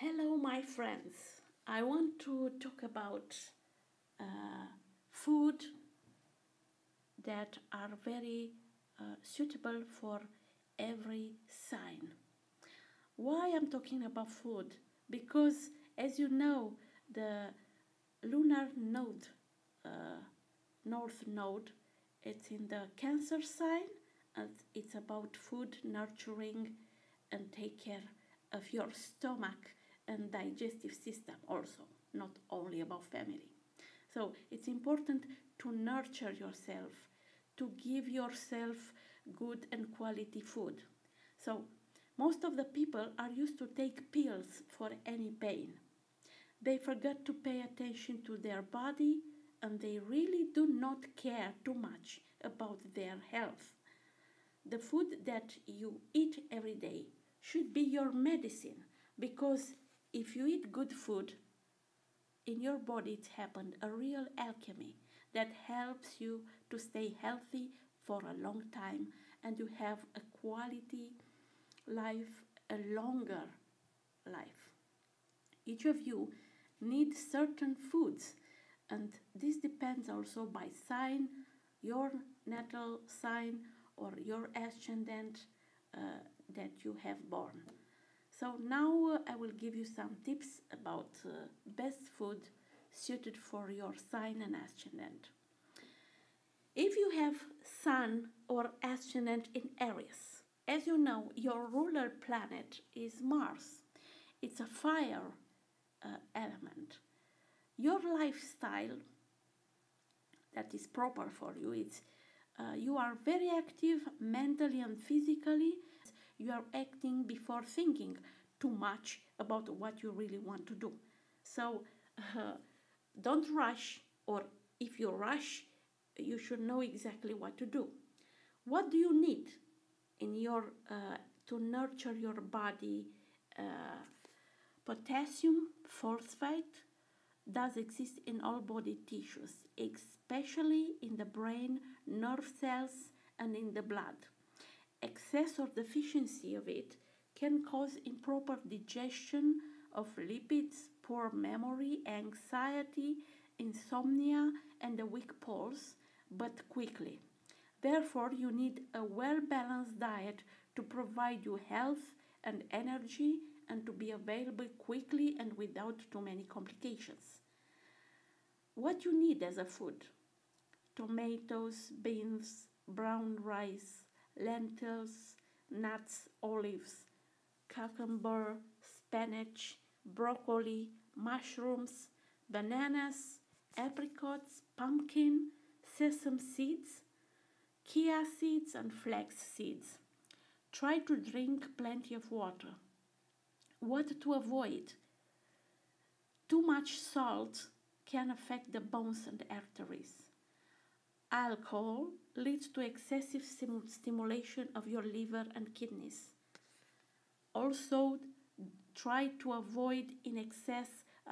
Hello, my friends. I want to talk about food that are very suitable for every sign. Why I'm talking about food? Because, as you know, the lunar node, north node, it's in the Cancer sign, and it's about food, nurturing, and take care of your stomach and digestive system also, not only about family. So it's important to nurture yourself, to give yourself good and quality food. So most of the people are used to take pills for any pain. They forget to pay attention to their body, and they really do not care too much about their health. The food that you eat every day should be your medicine, because if you eat good food, in your body it's happened a real alchemy that helps you to stay healthy for a long time, and you have a quality life, a longer life. Each of you needs certain foods, and this depends also by sign, your natal sign or your ascendant that you have born. So now I will give you some tips about best food suited for your sign and ascendant. If you have sun or ascendant in Aries, as you know, your ruler planet is Mars. It's a fire element. Your lifestyle that is proper for you, you are very active mentally and physically. You are acting before thinking too much about what you really want to do. So don't rush, or if you rush, you should know exactly what to do. What do you need in your to nurture your body? Potassium, phosphate, does exist in all body tissues, especially in the brain, nerve cells, and in the blood. Excess or deficiency of it can cause improper digestion of lipids, poor memory, anxiety, insomnia, and a weak pulse, but quickly. Therefore, you need a well-balanced diet to provide you health and energy, and to be available quickly and without too many complications. What you need as a food: tomatoes, beans, brown rice, lentils, nuts, olives, cucumber, spinach, broccoli, mushrooms, bananas, apricots, pumpkin, sesame seeds, chia seeds, and flax seeds. Try to drink plenty of water. What to avoid? Too much salt can affect the bones and arteries. Alcohol leads to excessive stimulation of your liver and kidneys. Also, try to avoid in excess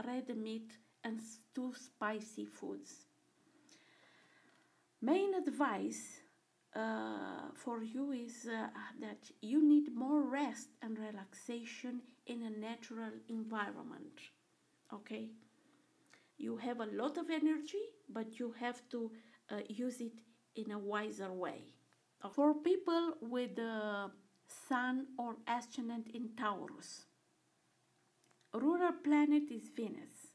red meat and too spicy foods. Main advice for you is that you need more rest and relaxation in a natural environment. Okay? You have a lot of energy, but you have to use it in a wiser way. For people with the Sun or Ascendant in Taurus, ruler planet is Venus.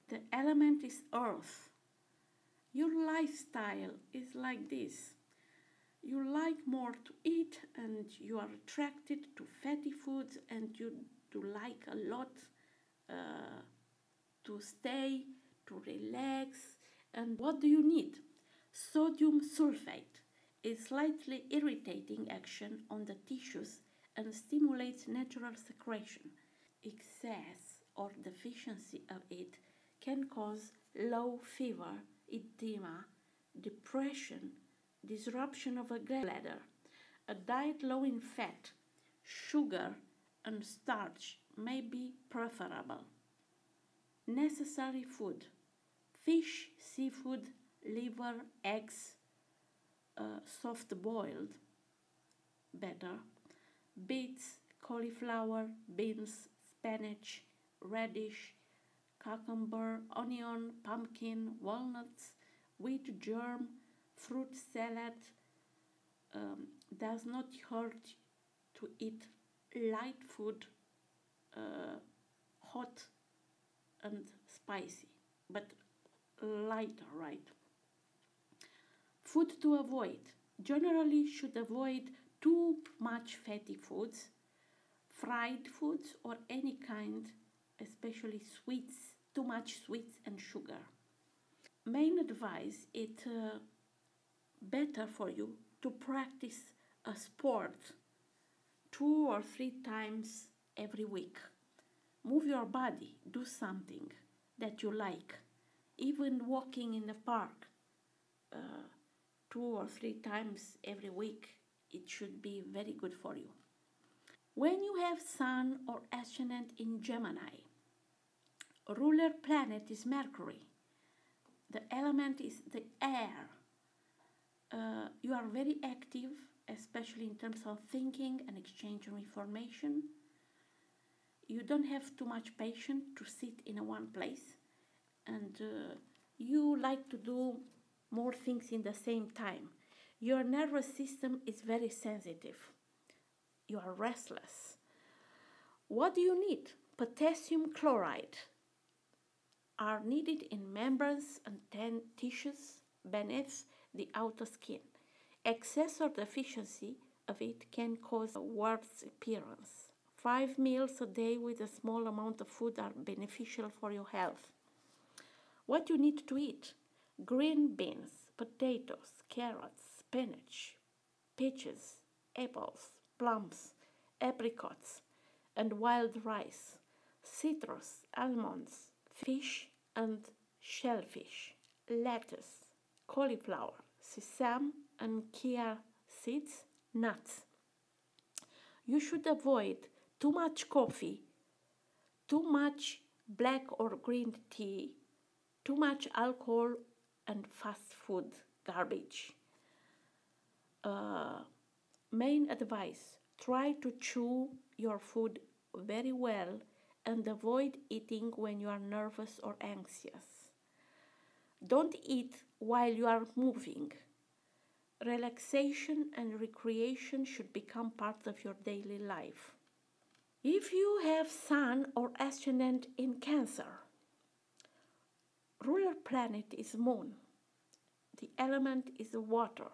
The element is Earth. Your lifestyle is like this. You like more to eat, and you are attracted to fatty foods, and you do like a lot to stay, to relax. And what do you need? Sodium sulfate is slightly irritating action on the tissues and stimulates natural secretion. Excess or deficiency of it can cause low fever, edema, depression, disruption of a gallbladder. A diet low in fat, sugar, and starch may be preferable. Necessary food: fish, seafood, liver, eggs, soft boiled, better, beets, cauliflower, beans, spinach, radish, cucumber, onion, pumpkin, walnuts, wheat germ, fruit salad. Does not hurt to eat light food, hot and spicy, but lighter, right? Food to avoid. Generally should avoid too much fatty foods, fried foods or any kind, especially sweets, too much sweets and sugar. Main advice, it's better for you to practice a sport 2 or 3 times every week. Move your body, do something that you like. Even walking in the park 2 or 3 times every week, it should be very good for you. When you have Sun or Ascendant in Gemini, ruler planet is Mercury. The element is the air. You are very active, especially in terms of thinking and exchanging information. You don't have too much patience to sit in one place, and you like to do more things in the same time. Your nervous system is very sensitive. You are restless. What do you need? Potassium chloride are needed in membranes and tissues beneath the outer skin. Excess or deficiency of it can cause a worse appearance. 5 meals a day with a small amount of food are beneficial for your health. What you need to eat? Green beans, potatoes, carrots, spinach, peaches, apples, plums, apricots, and wild rice, citrus, almonds, fish and shellfish, lettuce, cauliflower, sesame and chia seeds, nuts. You should avoid too much coffee, too much black or green tea, too much alcohol and fast food garbage. Main advice, try to chew your food very well and avoid eating when you are nervous or anxious. Don't eat while you are moving. Relaxation and recreation should become part of your daily life. If you have Sun or Ascendant in Cancer, ruler planet is Moon. The element is water.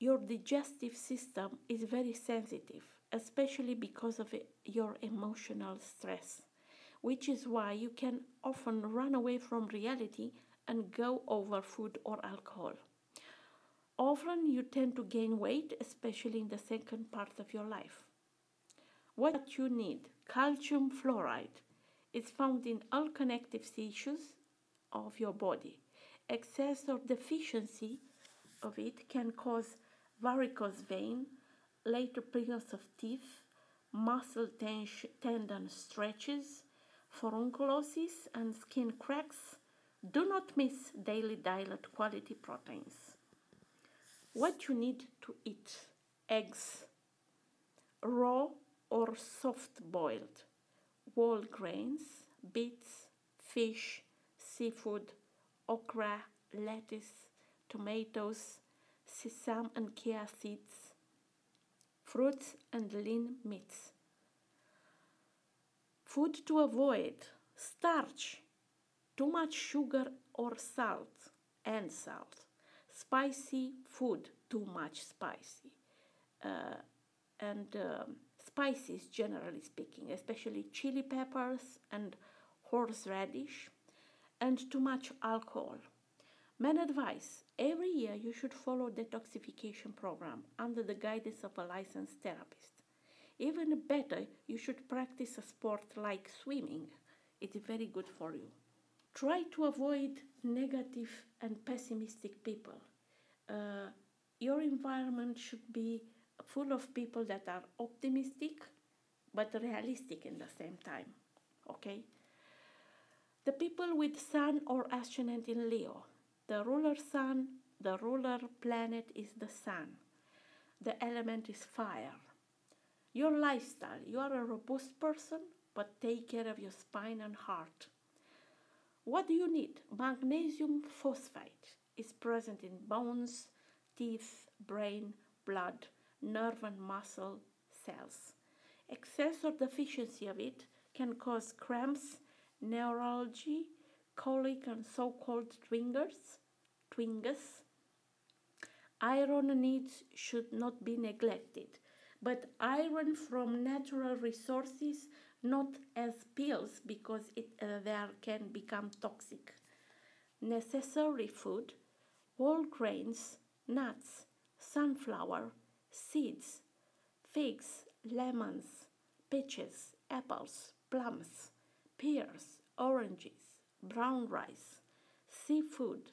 Your digestive system is very sensitive, especially because of your emotional stress, which is why you can often run away from reality and go over food or alcohol. Often you tend to gain weight, especially in the second part of your life. What you need? Calcium fluoride is found in all connective tissues of your body. Excess or deficiency of it can cause varicose vein, later appearance of teeth, muscle tendon stretches, furunculosis, and skin cracks. Do not miss daily diet quality proteins. What you need to eat? Eggs, raw or soft boiled, whole grains, beets, fish, seafood, okra, lettuce, tomatoes, sesame and chia seeds, fruits and lean meats. Food to avoid: starch, too much sugar or salt, spicy food, too much spicy, and spices generally speaking, especially chili peppers and horseradish, and too much alcohol. Main advice: every year you should follow detoxification program under the guidance of a licensed therapist. Even better, you should practice a sport like swimming. It's very good for you. Try to avoid negative and pessimistic people. Your environment should be full of people that are optimistic but realistic in the same time. Okay? The people with Sun or Ascendant in Leo. The ruler planet is the Sun. The element is fire. Your lifestyle. You are a robust person, but take care of your spine and heart. What do you need? Magnesium phosphate is present in bones, teeth, brain, blood, nerve and muscle cells. Excess or deficiency of it can cause cramps, neuralgia, colic and so-called twinges. Iron needs should not be neglected, but iron from natural resources, not as pills, because there can become toxic. Necessary food: whole grains, nuts, sunflower, seeds, figs, lemons, peaches, apples, plums, pears, oranges, brown rice, seafood,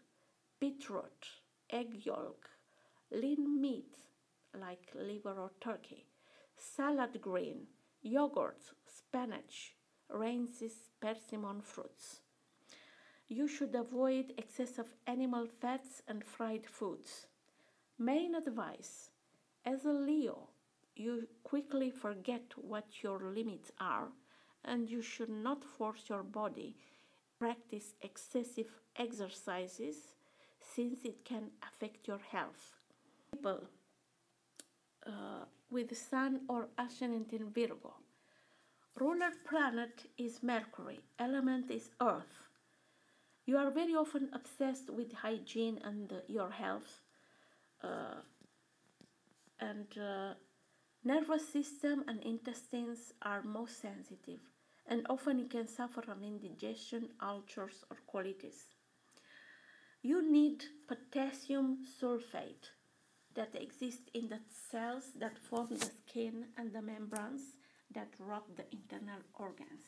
beetroot, egg yolk, lean meat like liver or turkey, salad green, yogurt, spinach, rancid persimmon fruits. You should avoid excess of animal fats and fried foods. Main advice: as a Leo, you quickly forget what your limits are, and you should not force your body to practice excessive exercises since it can affect your health. People with Sun or Ascendant in Virgo. Ruler planet is Mercury, element is Earth. You are very often obsessed with hygiene and your health, and nervous system and intestines are most sensitive, and often you can suffer from indigestion, ulcers, or colitis. You need potassium sulfate that exists in the cells that form the skin and the membranes that wrap the internal organs.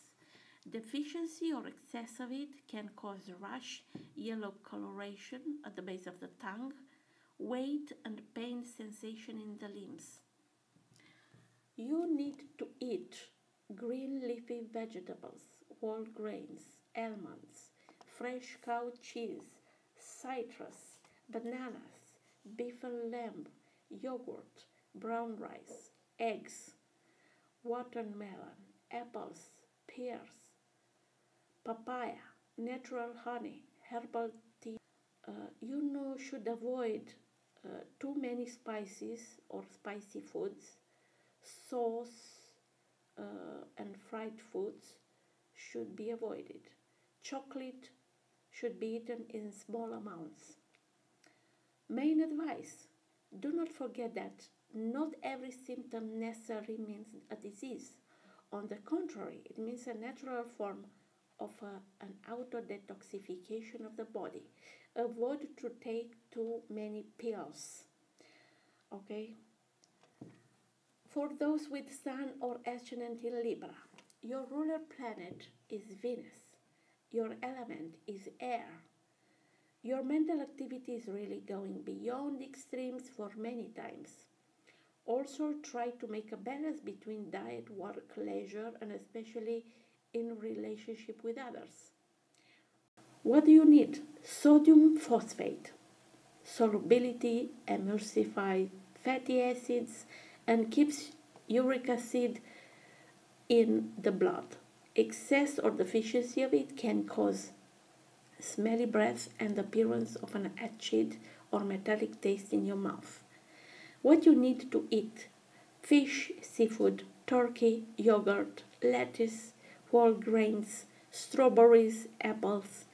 Deficiency or excess of it can cause rash, yellow coloration at the base of the tongue, weight and pain sensation in the limbs. You need to eat green leafy vegetables, whole grains, almonds, fresh cow cheese, citrus, bananas, beef and lamb, yogurt, brown rice, eggs, watermelon, apples, pears, papaya, natural honey, herbal tea. Should avoid too many spices or spicy foods. Sauce and fried foods should be avoided. Chocolate should be eaten in small amounts. Main advice: do not forget that not every symptom necessarily means a disease. On the contrary, it means a natural form of an auto-detoxification of the body. Avoid to take too many pills. Okay? For those with Sun or Ascendant in Libra, your ruler planet is Venus. Your element is air. Your mental activity is really going beyond extremes for many times. Also, try to make a balance between diet, work, leisure, and especially in relationship with others. What do you need? Sodium phosphate, solubility, emulsify fatty acids, and keeps uric acid in the blood. Excess or deficiency of it can cause smelly breath and appearance of an acid or metallic taste in your mouth. What you need to eat: fish, seafood, turkey, yogurt, lettuce, whole grains, strawberries, apples,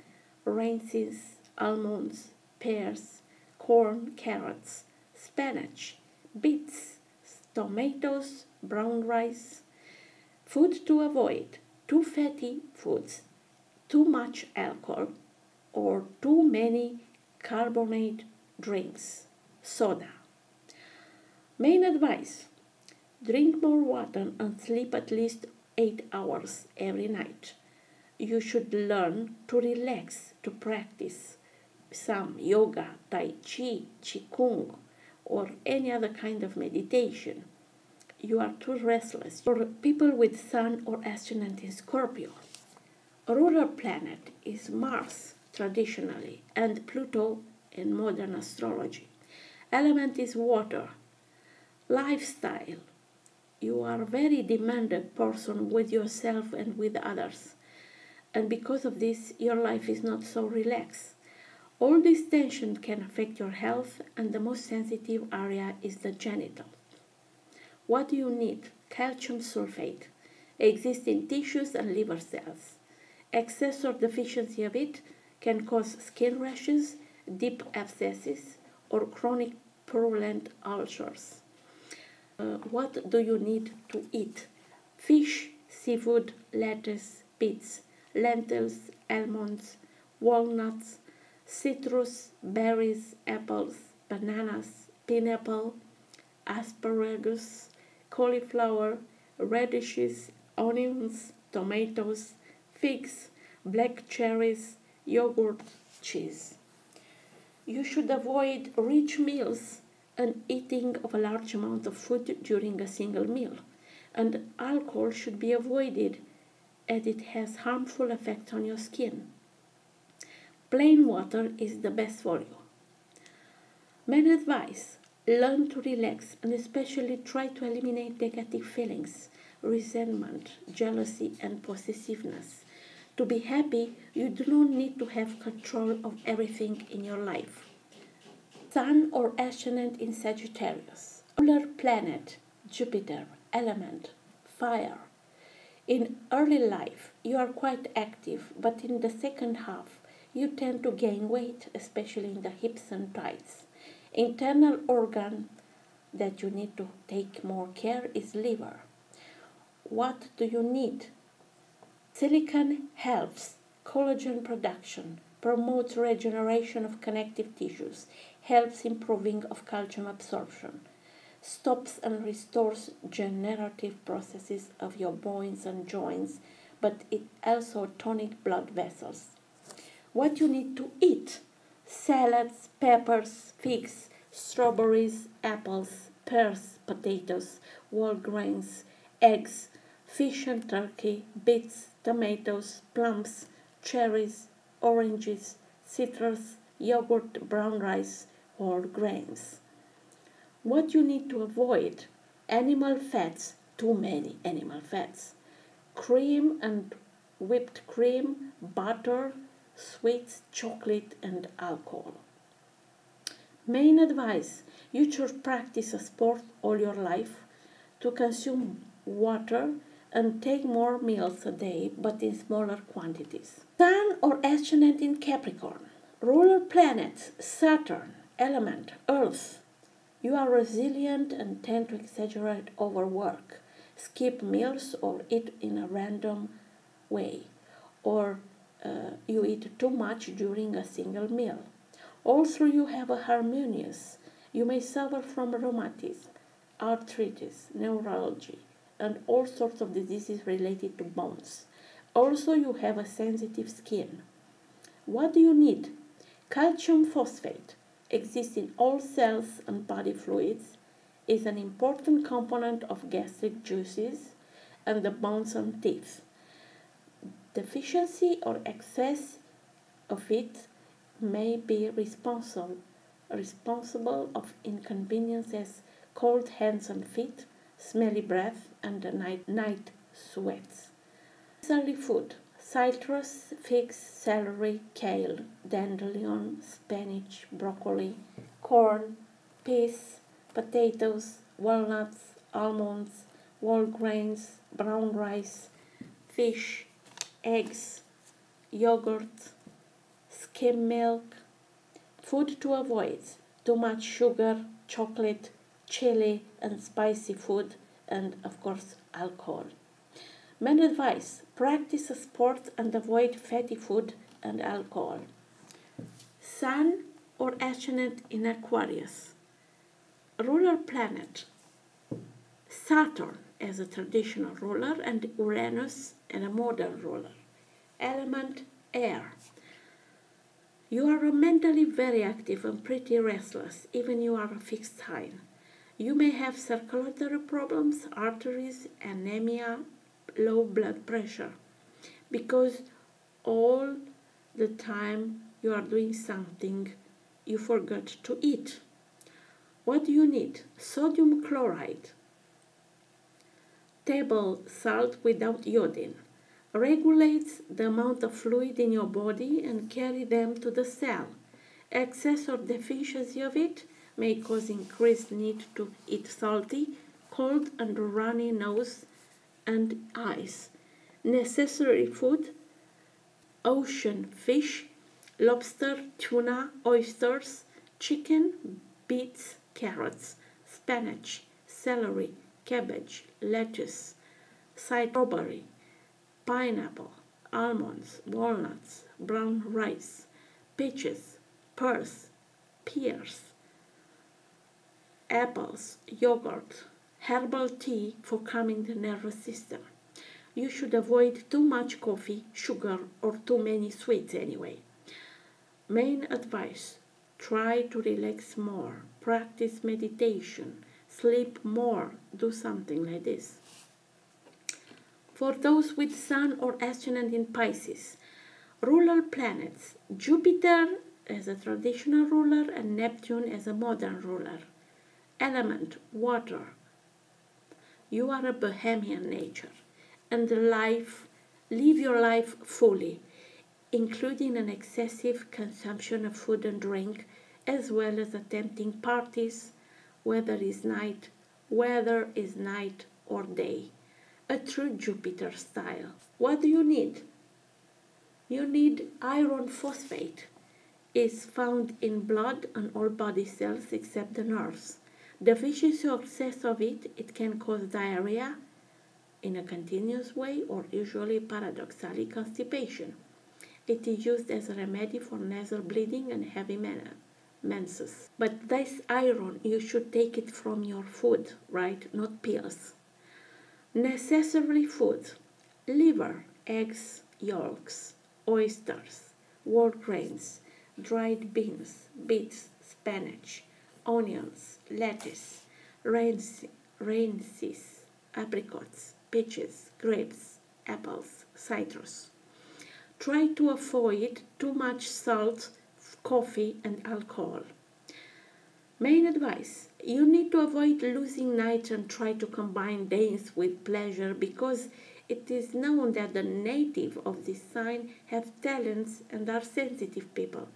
raisins, almonds, pears, corn, carrots, spinach, beets, tomatoes, brown rice. Food to avoid: too fatty foods, too much alcohol, or too many carbonated drinks, soda. Main advice: drink more water and sleep at least 8 hours every night. You should learn to relax, to practice some yoga, tai chi, qigong, or any other kind of meditation. You are too restless. For people with Sun or Ascendant in Scorpio, ruler planet is Mars traditionally, and Pluto in modern astrology. Element is water. Lifestyle: You are a very demanding person with yourself and with others. And because of this, your life is not so relaxed. All this tension can affect your health, and the most sensitive area is the genitals. What do you need? Calcium sulfate exists in tissues and liver cells. Excess or deficiency of it can cause skin rashes, deep abscesses, or chronic purulent ulcers. What do you need to eat? Fish, seafood, lettuce, beets, lentils, almonds, walnuts, citrus, berries, apples, bananas, pineapple, asparagus, cauliflower, radishes, onions, tomatoes, figs, black cherries, yogurt, cheese. You should avoid rich meals and eating of a large amount of food during a single meal. And alcohol should be avoided as it has harmful effects on your skin. Plain water is the best for you. Main advice: learn to relax and especially try to eliminate negative feelings, resentment, jealousy, and possessiveness. To be happy, you do not need to have control of everything in your life. Sun or ascendant in Sagittarius. Ruler planet, Jupiter, element, fire. In early life, you are quite active, but in the second half, you tend to gain weight, especially in the hips and thighs. Internal organ that you need to take more care is liver. What do you need? Silicon helps collagen production, promotes regeneration of connective tissues, helps improving of calcium absorption, stops and restores generative processes of your bones and joints, but it also tonics blood vessels. What you need to eat: salads, peppers, figs, strawberries, apples, pears, potatoes, whole grains, eggs, fish and turkey, beets, tomatoes, plums, cherries, oranges, citrus, yogurt, brown rice, whole grains. What you need to avoid: animal fats, too many animal fats, cream and whipped cream, butter, sweets, chocolate, and alcohol. Main advice: you should practice a sport all your life, to consume water and take more meals a day but in smaller quantities. Sun or ascendant in Capricorn. Ruler planets, Saturn, element, Earth. You are resilient and tend to exaggerate overwork, skip meals or eat in a random way, or you eat too much during a single meal. Also, you have a harmonious. You may suffer from rheumatism, arthritis, neurology, and all sorts of diseases related to bones. Also, you have a sensitive skin. What do you need? Calcium phosphate exists in all cells and body fluids, is an important component of gastric juices and the bones and teeth. Deficiency or excess of it may be responsible of inconveniences, cold hands and feet, smelly breath, and night sweats. Necessary food: citrus, figs, celery, kale, dandelion, spinach, broccoli, corn, peas, potatoes, walnuts, almonds, whole grains, brown rice, fish, eggs, yogurt, skim milk. Food to avoid: too much sugar, chocolate, chili, and spicy food, and of course alcohol. Main advice: practice a sport and avoid fatty food and alcohol. Sun or ascendant in Aquarius. Ruler planet: Saturn as a traditional ruler and Uranus as a modern ruler. Element air. You are mentally very active and pretty restless, even you are a fixed sign. You may have circulatory problems, arteries, anemia, low blood pressure, because all the time you are doing something you forgot to eat. What do you need? Sodium chloride, table salt without iodine. Regulates the amount of fluid in your body and carry them to the cell. Excess or deficiency of it may cause increased need to eat salty, cold and runny nose and eyes. Necessary food: ocean fish, lobster, tuna, oysters, chicken, beets, carrots, spinach, celery, cabbage, lettuce, strawberry, pineapple, almonds, walnuts, brown rice, peaches, pears, apples, yogurt, herbal tea for calming the nervous system. You should avoid too much coffee, sugar, or too many sweets anyway. Main advice: try to relax more, practice meditation, sleep more, do something like this. For those with Sun or Ascendant in Pisces, ruler planets: Jupiter as a traditional ruler and Neptune as a modern ruler. Element: water. You are a bohemian nature, and live your life fully, including an excessive consumption of food and drink, as well as attempting parties, whether is night or day. A true Jupiter style. What do you need? You need iron phosphate. It's found in blood and all body cells except the nerves. Deficiency or excess of it can cause diarrhea in a continuous way or usually paradoxally constipation. It is used as a remedy for nasal bleeding and heavy menses. But this iron, you should take it from your food, right? Not pills. Necessary food: liver, eggs, yolks, oysters, whole grains, dried beans, beets, spinach, onions, lettuce, raisins, apricots, peaches, grapes, apples, citrus. Try to avoid too much salt, coffee, and alcohol. Main advice: you need to avoid losing nights and try to combine days with pleasure, because it is known that the native of this sign have talents and are sensitive people.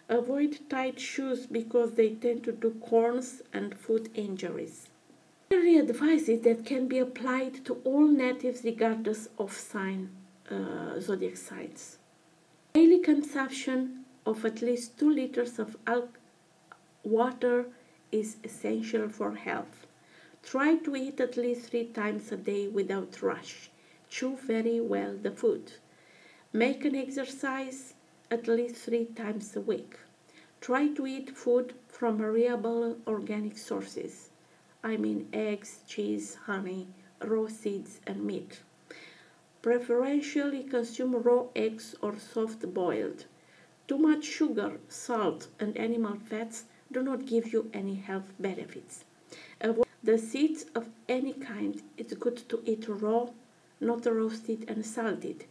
Avoid tight shoes because they tend to do corns and foot injuries. Primary advices that can be applied to all natives regardless of zodiac signs. Daily consumption of at least 2 liters of water is essential for health. Try to eat at least 3 times a day without rush. Chew very well the food. Make an exercise at least 3 times a week. Try to eat food from reliable organic sources. I mean eggs, cheese, honey, raw seeds, and meat. Preferentially consume raw eggs or soft boiled. Too much sugar, salt, and animal fats do not give you any health benefits. Avoid the seeds of any kind. It's good to eat raw, not roasted and salted.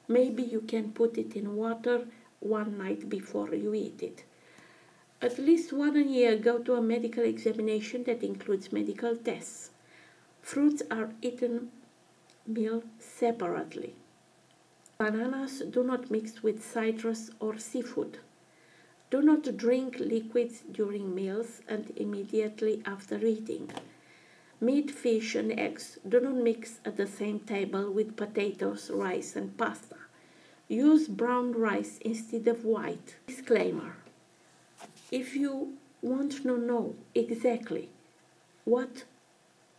Maybe you can put it in water one night before you eat it. At least once a year, go to a medical examination that includes medical tests. Fruits are eaten meal separately. Bananas do not mix with citrus or seafood. Do not drink liquids during meals and immediately after eating. Meat, fish, and eggs do not mix at the same table with potatoes, rice, and pasta. Use brown rice instead of white. Disclaimer: if you want to know exactly what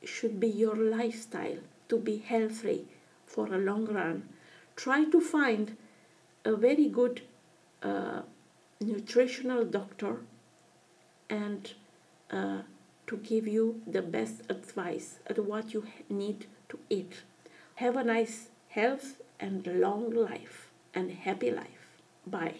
should be your lifestyle to be healthy for a long run, try to find a very good nutritional doctor and to give you the best advice at what you need to eat. Have a nice health and long life and happy life. Bye.